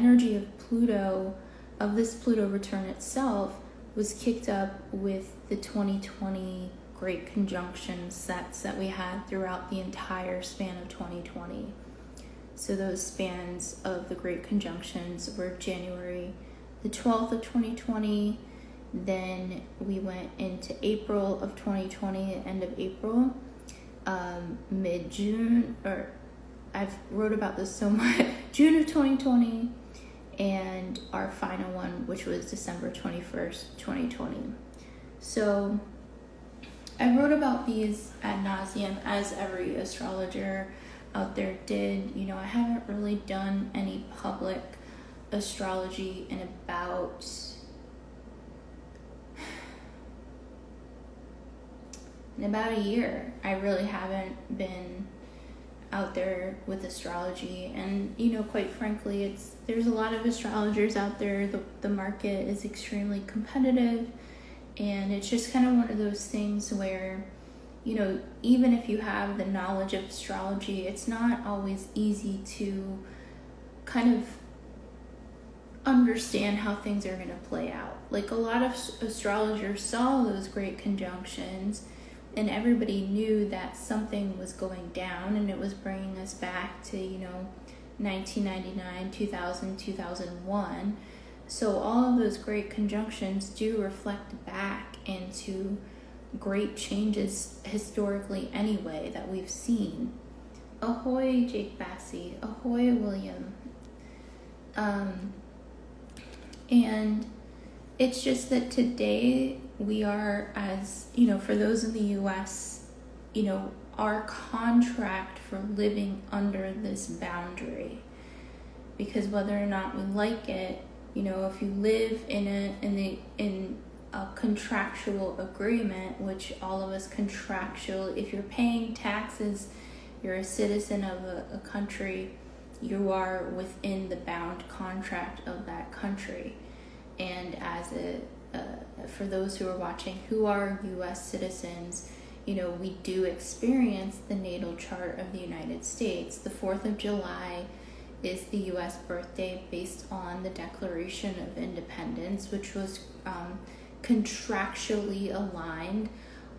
energy of Pluto, of this Pluto return itself, was kicked up with the 2020 great conjunction sets that we had throughout the entire span of 2020. So those spans of the great conjunctions were January the 12th of 2020, then we went into April of 2020, end of April, mid-June, or I've wrote about this so much, June of 2020, and our final one, which was December 21st, 2020. So I wrote about these ad nauseum, as every astrologer out there did. You know, I haven't really done any public astrology in about a year. I really haven't been out there with astrology, and you know, quite frankly, there's a lot of astrologers out there. The market is extremely competitive, and it's just kind of one of those things where, you know, even if you have the knowledge of astrology, it's not always easy to kind of understand how things are going to play out. Like, a lot of astrologers saw those great conjunctions, and everybody knew that something was going down, and it was bringing us back to, you know, 1999, 2000, 2001. So all of those great conjunctions do reflect back into great changes historically anyway that we've seen. Ahoy, Jake Bassey. Ahoy, William. And it's just that today we are, as you know, for those in the US, you know, our contract for living under this boundary, because whether or not we like it, you know, if you live in a contractual agreement, which all of us if you're paying taxes, you're a citizen of a country, you are within the bound contract of that country. And as for those who are watching who are US citizens, you know, we do experience the natal chart of the United States. The 4th of July is the US birthday based on the Declaration of Independence, which was contractually aligned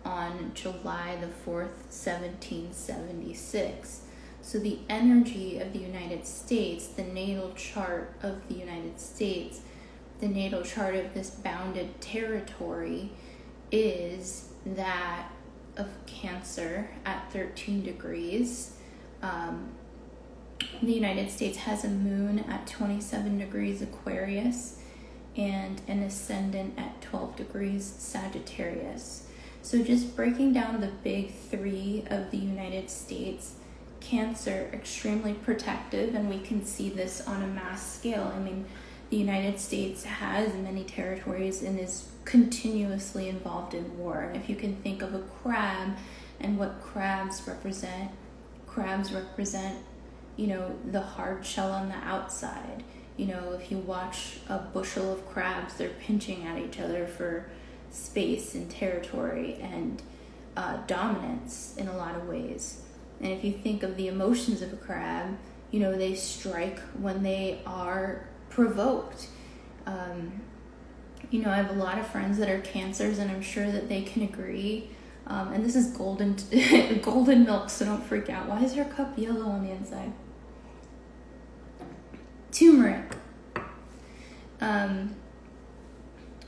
on July the 4th, 1776. So the energy of the United States, the natal chart of the United States, the natal chart of this bounded territory, is that of Cancer at 13 degrees. The United States has a moon at 27 degrees Aquarius and an ascendant at 12 degrees Sagittarius. So just breaking down the big three of the United States, Cancer, extremely protective, and we can see this on a mass scale. I mean, the United States has many territories and is continuously involved in war. And if you can think of a crab and what crabs represent, you know, the hard shell on the outside. You know, if you watch a bushel of crabs, they're pinching at each other for space and territory and dominance in a lot of ways. And if you think of the emotions of a crab, you know, they strike when they are provoked. You know, I have a lot of friends that are Cancers, and I'm sure that they can agree. And this is golden milk, so don't freak out. Why is your cup yellow on the inside? Turmeric.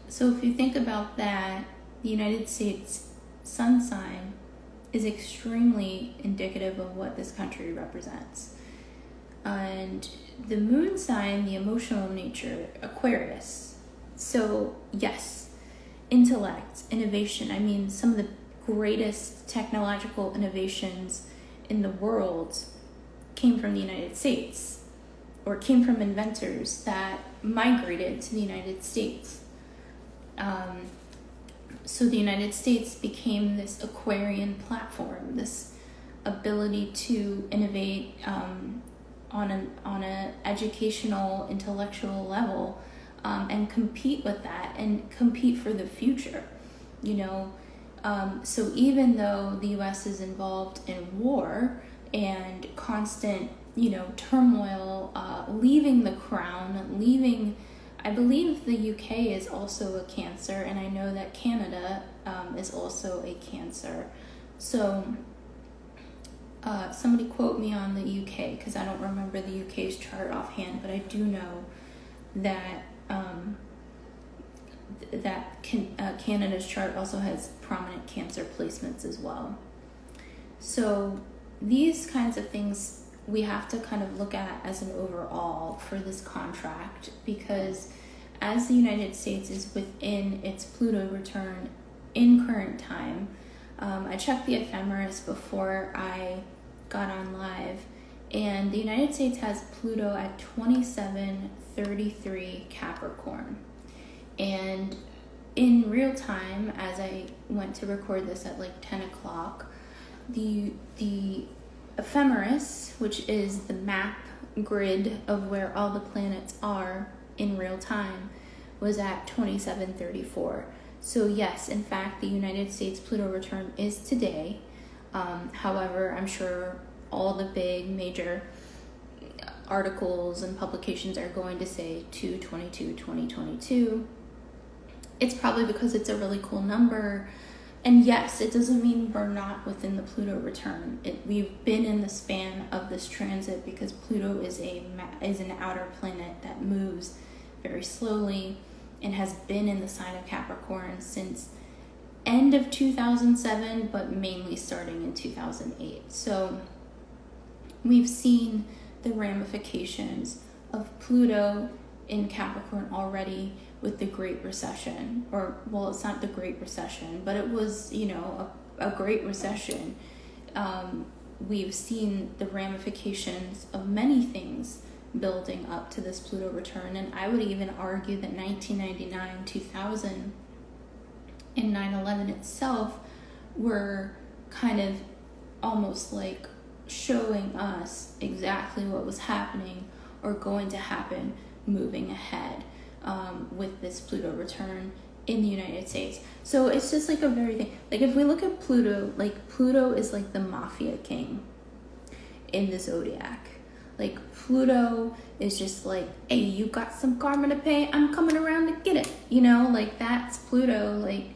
So if you think about that, the United States sun sign is extremely indicative of what this country represents. And the moon sign, the emotional nature, Aquarius. So yes, intellect, innovation. I mean, some of the greatest technological innovations in the world came from the United States, or came from inventors that migrated to the United States. So the United States became this Aquarian platform, this ability to innovate on an educational, intellectual level, and compete with that and compete for the future, you know. So even though the U.S. is involved in war and constant turmoil, leaving the crown, leaving. I believe the UK is also a Cancer, and I know that Canada is also a Cancer. So somebody quote me on the UK, because I don't remember the UK's chart offhand, but I do know that Canada's chart also has prominent Cancer placements as well. So these kinds of things we have to kind of look at as an overall for this contract, because as the United States is within its Pluto return in current time, I checked the ephemeris before I got on live, and the United States has Pluto at 2733 Capricorn. And in real time, as I went to record this at like 10 o'clock, the ephemeris, which is the map grid of where all the planets are in real time, was at 2734. So yes, in fact, the United States Pluto return is today. However, I'm sure all the big major articles and publications are going to say 2/22/2022. It's probably because it's a really cool number. And yes, it doesn't mean we're not within the Pluto return. We've been in the span of this transit because Pluto is an outer planet that moves very slowly and has been in the sign of Capricorn since end of 2007, but mainly starting in 2008. So we've seen the ramifications of Pluto in Capricorn already with the Great Recession, or well, it's not the Great Recession, but it was, a Great Recession. We've seen the ramifications of many things building up to this Pluto return, and I would even argue that 1999, 2000, and 9/11 itself were kind of almost like showing us exactly what was happening or going to happen moving ahead. With this Pluto return in the United States. So it's just like a very thing. Like if we look at Pluto, like Pluto is like the mafia king in the zodiac. Like Pluto is just like, hey, you got some karma to pay, I'm coming around to get it. Like that's Pluto. Like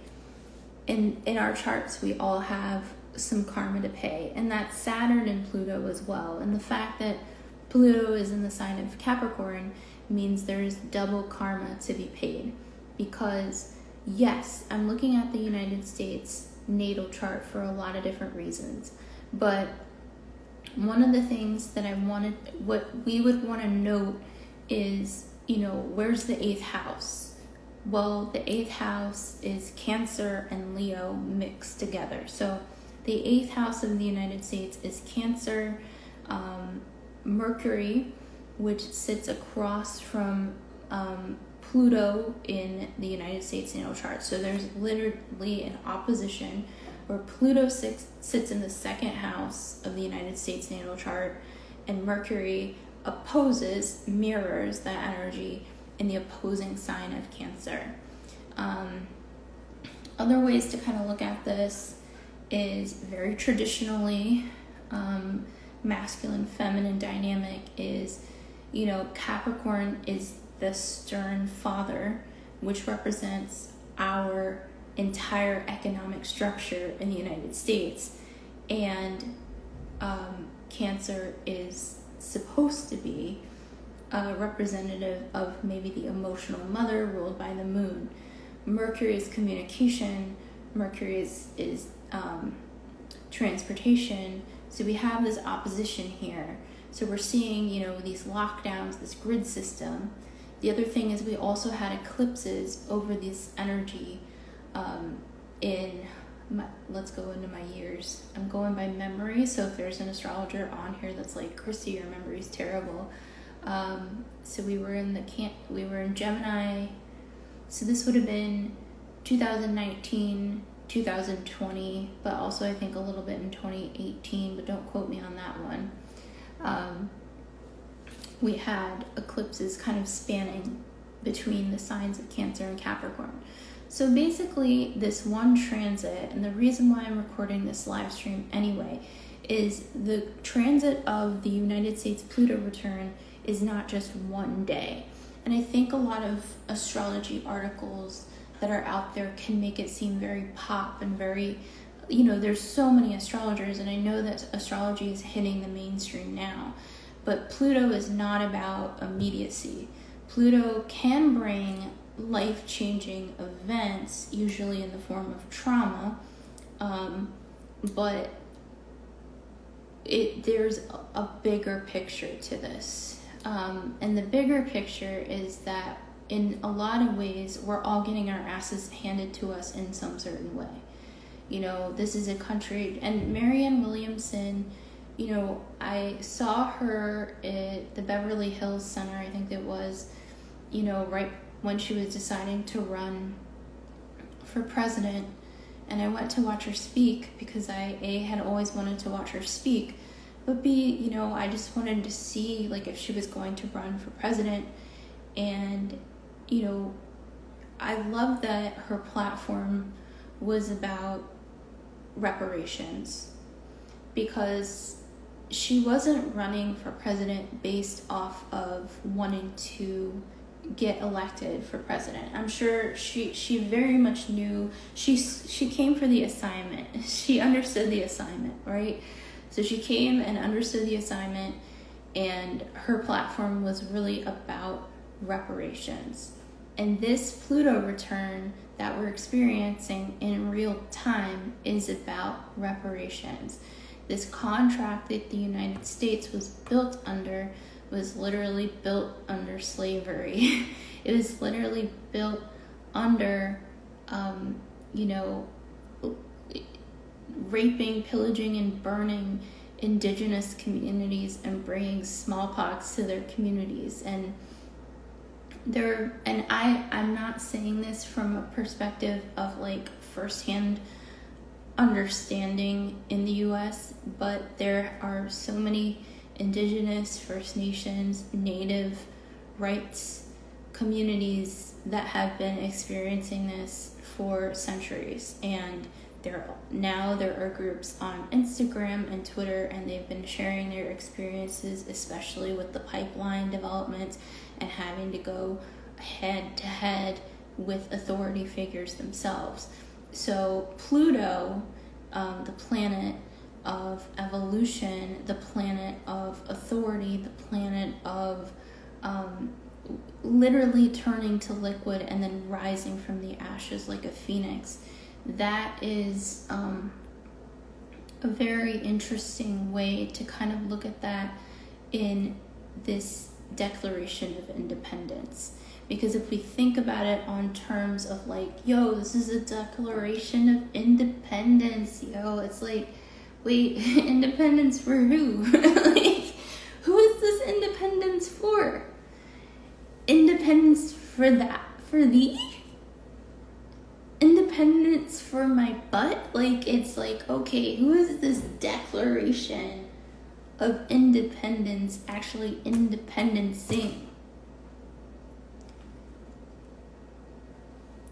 in our charts, we all have some karma to pay. And that's Saturn and Pluto as well. And the fact that Pluto is in the sign of Capricorn means there's double karma to be paid, because yes, I'm looking at the United States natal chart for a lot of different reasons, but one of the things that what we would want to note is, where's the 8th house? Well, the 8th house is Cancer and Leo mixed together. So the 8th house of the United States is Cancer, Mercury, which sits across from Pluto in the United States natal chart. So there's literally an opposition where Pluto sits in the 2nd house of the United States natal chart, and Mercury mirrors that energy in the opposing sign of Cancer. Other ways to kind of look at this is very traditionally masculine feminine dynamic is, Capricorn is the stern father, which represents our entire economic structure in the United States, and Cancer is supposed to be a representative of maybe the emotional mother ruled by the moon. Mercury is communication, Mercury is transportation, so we have this opposition here. So we're seeing, these lockdowns, this grid system. The other thing is we also had eclipses over this energy let's go into my years. I'm going by memory, so if there's an astrologer on here that's like, Christy, your memory's terrible. So we were in Gemini, so this would have been 2019, 2020, but also I think a little bit in 2018, but don't quote me on that one. We had eclipses kind of spanning between the signs of Cancer and Capricorn. So basically this one transit, and the reason why I'm recording this live stream anyway, is the transit of the United States Pluto return is not just one day. And I think a lot of astrology articles that are out there can make it seem very pop and very, there's so many astrologers, and I know that astrology is hitting the mainstream now, but Pluto is not about immediacy. Pluto can bring life-changing events, usually in the form of trauma, but there's a bigger picture to this. And the bigger picture is that in a lot of ways, we're all getting our asses handed to us in some certain way. This is a country, and Marianne Williamson, I saw her at the Beverly Hills Center, I think it was, right when she was deciding to run for president. And I went to watch her speak because I, A, had always wanted to watch her speak, but B, I just wanted to see, if she was going to run for president. And, I love that her platform was about reparations, because she wasn't running for president based off of wanting to get elected for president. I'm sure she very much knew, she came for the assignment. She understood the assignment, right? So she came and understood the assignment, and her platform was really about reparations. And this Pluto return that we're experiencing in real time is about reparations. This contract that the United States was built under was literally built under slavery. It was literally built under, raping, pillaging, and burning indigenous communities and bringing smallpox to their communities. And I'm not saying this from a perspective of firsthand understanding in the US, but there are so many Indigenous, First Nations, Native rights communities that have been experiencing this for centuries. And there are groups on Instagram and Twitter, and they've been sharing their experiences, especially with the pipeline development and having to go head to head with authority figures themselves. So Pluto, the planet of evolution, the planet of authority, the planet of literally turning to liquid and then rising from the ashes like a phoenix, that is a very interesting way to kind of look at that in this Declaration of Independence. Because if we think about it on terms of this is a Declaration of Independence, it's wait, independence for who? Who is this independence for? Independence for that? For thee? Independence for my butt? Okay, who is this Declaration of Independence actually independencing?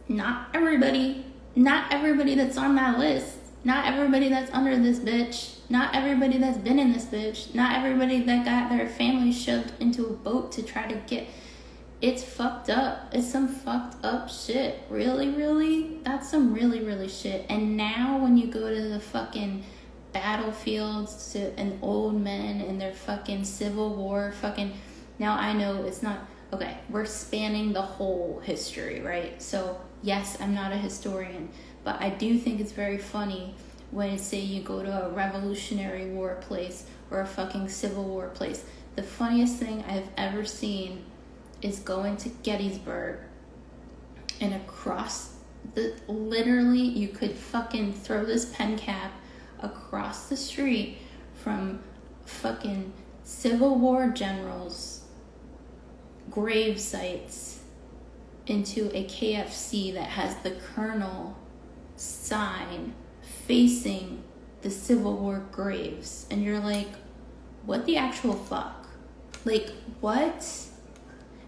Not everybody that's on that list. Not everybody that's under this bitch. Not everybody that's been in this bitch. Not everybody that got their family shoved into a boat to try to get. It's fucked up. It's some fucked up shit. Really? That's some really shit. And now when you go to the fucking battlefields and old men and their fucking Civil War now I know it's not, okay, we're spanning the whole history, right? So yes, I'm not a historian, but I do think it's very funny when, say, you go to a Revolutionary War place or a fucking Civil War place. The funniest thing I've ever seen is going to Gettysburg, and across literally, you could fucking throw this pen cap across the street from fucking Civil War generals' grave sites into a KFC that has the Colonel sign facing the Civil War graves. And you're like, what the actual fuck? What?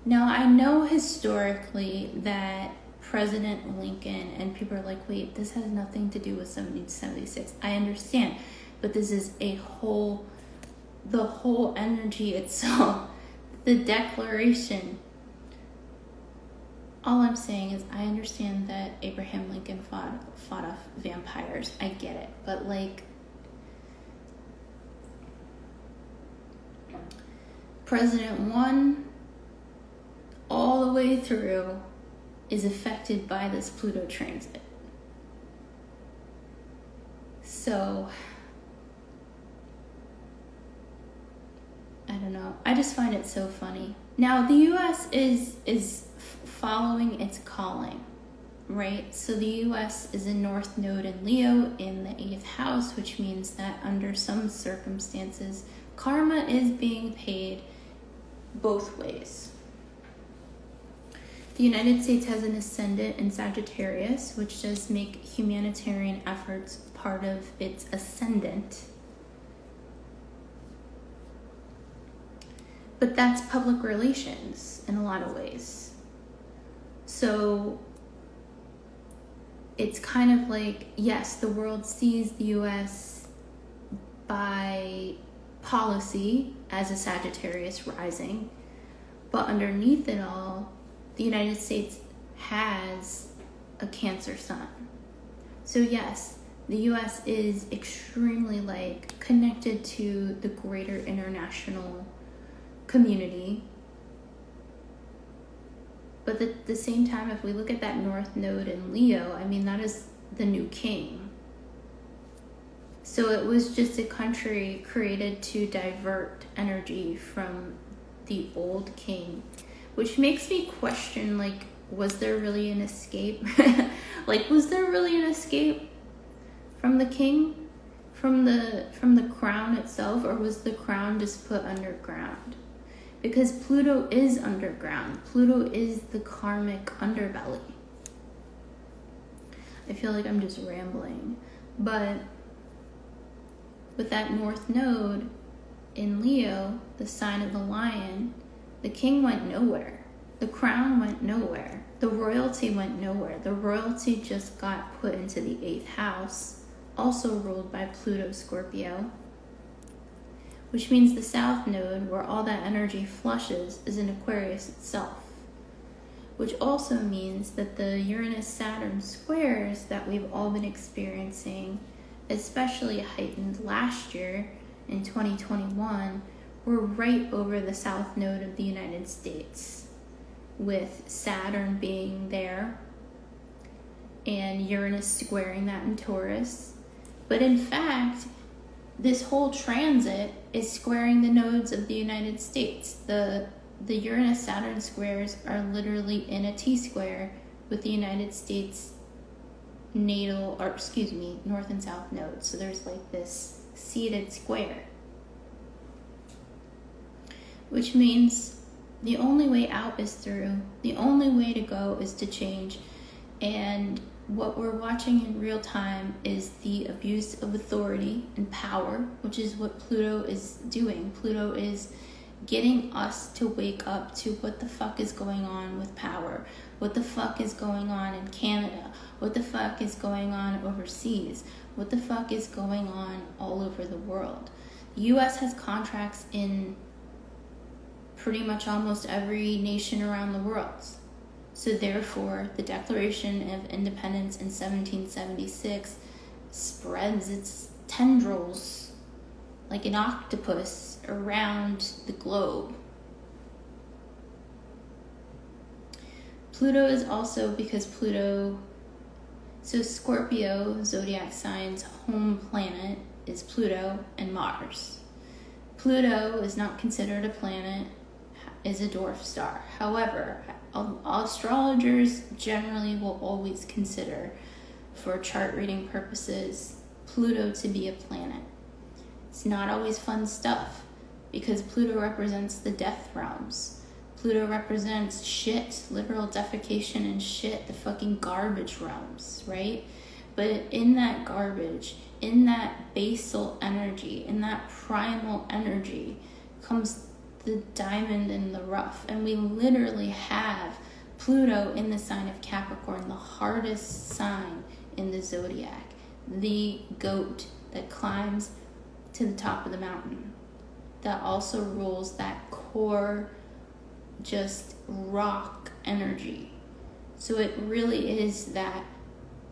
Now, I know historically that President Lincoln, and people are like, wait, this has nothing to do with 1776. I understand. but this is the whole energy itself, the declaration. All I'm saying is I understand that Abraham Lincoln fought off vampires. I get it. But like, President 1 all the way through is affected by this Pluto transit. So I don't know. I just find it so funny. Now the US is following its calling, right? So the US is a North Node in Leo in the 8th house, which means that under some circumstances, karma is being paid both ways. The United States has an ascendant in Sagittarius, which does make humanitarian efforts part of its ascendant. But that's public relations in a lot of ways. So it's kind of like, yes, the world sees the US by policy as a Sagittarius rising, but underneath it all, the United States has a Cancer sun. So yes, the US is extremely like connected to the greater international community. But at the same time, if we look at that North Node in Leo, I mean, that is the new king. So it was just a country created to divert energy from the old king, which makes me question, like, was there really an escape? Like, was there really an escape from the king, from the crown itself, or was the crown just put underground? Because Pluto is underground. Pluto is the karmic underbelly. I feel like I'm just rambling, but with that North Node in Leo, the sign of the lion, the king went nowhere. The crown went nowhere. The royalty went nowhere. The royalty just got put into the 8th house, also ruled by Pluto Scorpio, which means the South Node, where all that energy flushes, is in Aquarius itself, which also means that the Uranus-Saturn squares that we've all been experiencing, especially heightened last year in 2021, were right over the South Node of the United States, with Saturn being there and Uranus squaring that in Taurus. But in fact, this whole transit is squaring the nodes of the United States. The Uranus-Saturn squares are literally in a T-square with the United States natal, or excuse me, north and south nodes. So there's like this seated square, which means the only way out is through. The only way to go is to change. And what we're watching in real time is the abuse of authority and power, which is what Pluto is doing. Pluto is getting us to wake up to what the fuck is going on with power, what the fuck is going on in Canada, what the fuck is going on overseas, what the fuck is going on all over the world. The US has contracts in pretty much almost every nation around the world. So therefore, the Declaration of Independence in 1776 spreads its tendrils like an octopus around the globe. Pluto is also, because Pluto, so Scorpio zodiac sign's home planet is Pluto and Mars. Pluto is not considered a planet, is a dwarf star. However, astrologers generally will always consider, for chart reading purposes, Pluto to be a planet. It's not always fun stuff, because Pluto represents the death realms. Pluto represents shit, literal defecation and shit, the fucking garbage realms, right? But in that garbage, in that basal energy, in that primal energy, comes the diamond in the rough. And we literally have Pluto in the sign of Capricorn, the hardest sign in the zodiac, the goat that climbs to the top of the mountain that also rules that core, just rock energy. So it really is that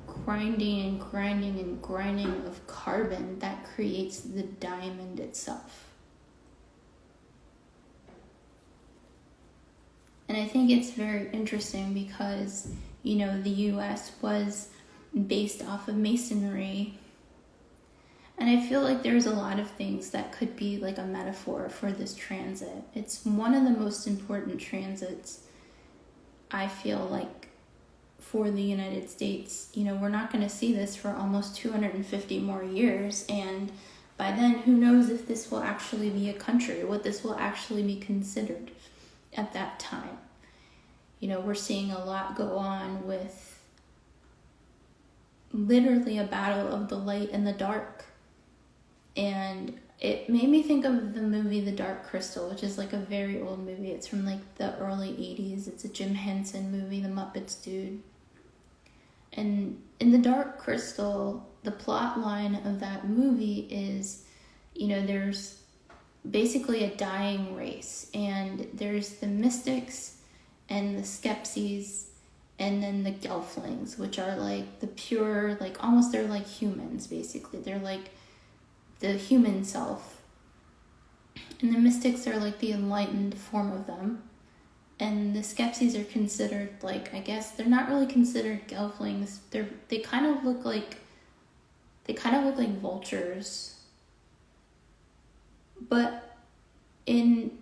grinding and grinding and grinding of carbon that creates the diamond itself. And I think it's very interesting because, you know, the US was based off of masonry. And I feel like there's a lot of things that could be like a metaphor for this transit. It's one of the most important transits, I feel like, for the United States. You know, we're not going to see this for almost 250 more years. And by then, who knows if this will actually be a country, what this will actually be considered at that time. You know, we're seeing a lot go on with literally a battle of the light and the dark. And it made me think of the movie The Dark Crystal, which is like a very old movie. It's from like the early 80s. It's a Jim Henson movie, The Muppets dude. And in The Dark Crystal, the plot line of that movie is, you know, there's basically a dying race, and there's the mystics and the skepsies, and then the gelflings, which are like the pure, like almost they're like humans, basically. They're like the human self. And the mystics are like the enlightened form of them. And the skepsies are considered like, I guess they're not really considered gelflings. They kind of look like vultures. But in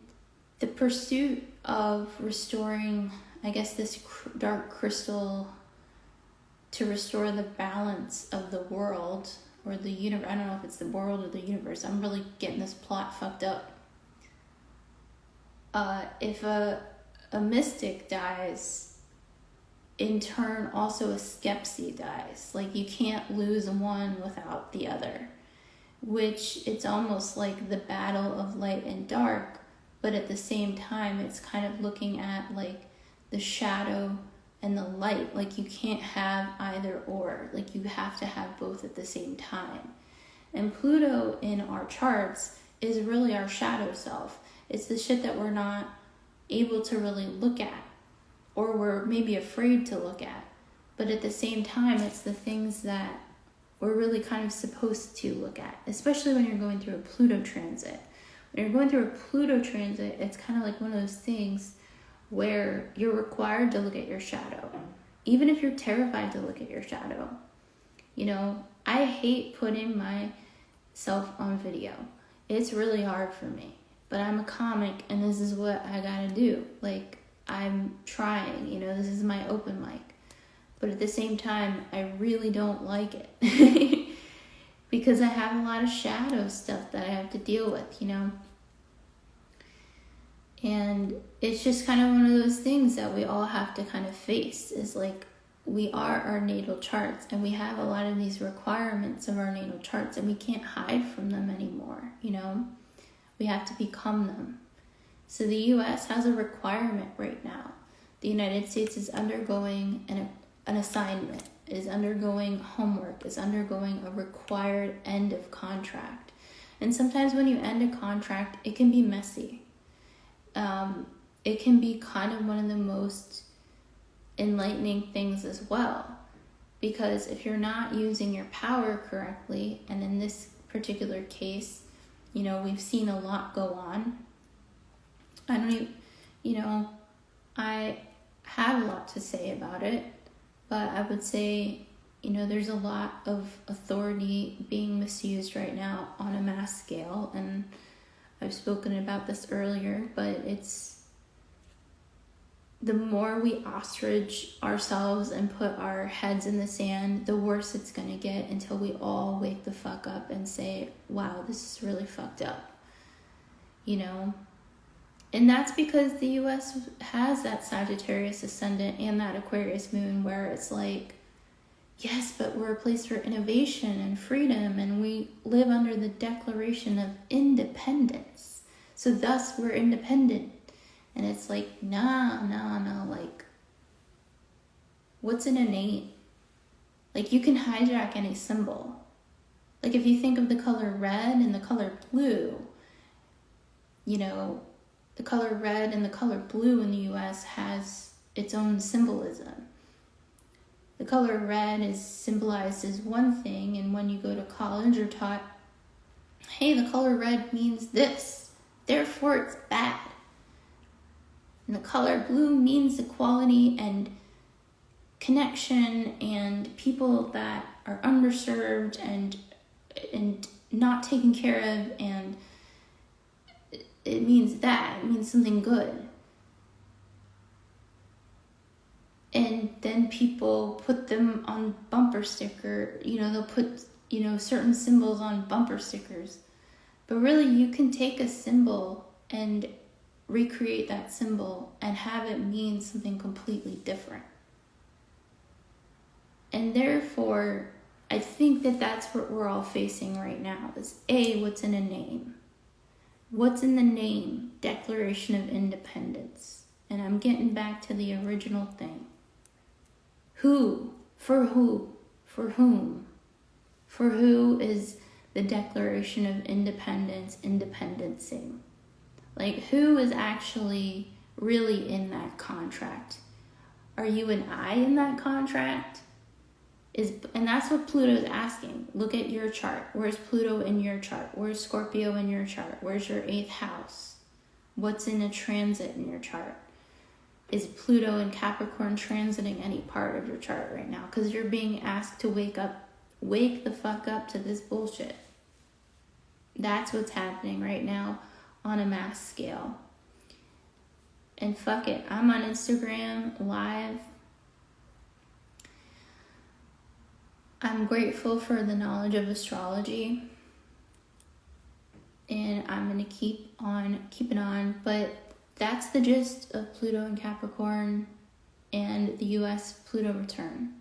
the pursuit of restoring, I guess, this dark crystal to restore the balance of the world or the universe. I don't know if it's the world or the universe. I'm really getting this plot fucked up. If a mystic dies, in turn also a skepsy dies. Like, you can't lose one without the other, which it's almost like the battle of light and dark, but at the same time it's kind of looking at like the shadow and the light. Like, you can't have either or. Like, you have to have both at the same time. And Pluto in our charts is really our shadow self. It's the shit that we're not able to really look at, or we're maybe afraid to look at. But at the same time, it's the things that we're really kind of supposed to look at, especially when you're going through a Pluto transit. When you're going through a Pluto transit, it's kind of like one of those things where you're required to look at your shadow, even if you're terrified to look at your shadow. You know, I hate putting myself on video. It's really hard for me. But I'm a comic, and this is what I gotta do. Like, I'm trying, you know, this is my open mic. But at the same time, I really don't like it. Because I have a lot of shadow stuff that I have to deal with, you know. And it's just kind of one of those things that we all have to kind of face, is like, we are our natal charts, and we have a lot of these requirements of our natal charts, and we can't hide from them anymore, you know. We have to become them. So the US has a requirement right now. The United States is undergoing an assignment, is undergoing homework, is undergoing a required end of contract. And sometimes when you end a contract, it can be messy. It can be kind of one of the most enlightening things as well. Because if you're not using your power correctly, and in this particular case, you know, we've seen a lot go on. I have a lot to say about it, but I would say, you know, there's a lot of authority being misused right now on a mass scale, and I've spoken about this earlier, but it's the more we ostrich ourselves and put our heads in the sand, the worse it's going to get, until we all wake the fuck up and say, wow, this is really fucked up, you know. And that's because the US has that Sagittarius ascendant and that Aquarius moon, where it's like, yes, but we're a place for innovation and freedom, and we live under the Declaration of Independence, so thus we're independent. And it's like, no, like, what's in a name? Like, you can hijack any symbol. Like if you think of the color red and the color blue, you know, the color red and the color blue in the US has its own symbolism. The color red is symbolized as one thing, and when you go to college you're taught, hey, the color red means this, therefore it's bad. And the color blue means equality and connection and people that are underserved and not taken care of, and it means that. It means something good. And then people put them on bumper sticker, they'll put, certain symbols on bumper stickers. But really, you can take a symbol and recreate that symbol and have it mean something completely different. And therefore, I think that that's what we're all facing right now is what's in a name? What's in the name? Declaration of Independence. And I'm getting back to the original thing. Who? For who? For whom? For who is the Declaration of Independence independencing? Like, who is actually really in that contract? Are you and I in that contract? And that's what Pluto is asking. Look at your chart. Where's Pluto in your chart? Where's Scorpio in your chart? Where's your 8th house? What's in a transit in your chart? Is Pluto in Capricorn transiting any part of your chart right now? Because you're being asked to wake the fuck up to this bullshit. That's what's happening right now on a mass scale. And fuck it, I'm on Instagram live. I'm grateful for the knowledge of astrology. And I'm going to keep it on. But that's the gist of Pluto in Capricorn and the US Pluto return.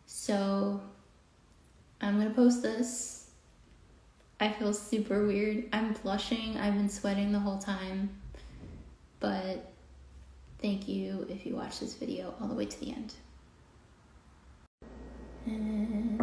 So I'm going to post this. I feel super weird. I'm blushing. I've been sweating the whole time. But thank you if you watched this video all the way to the end. And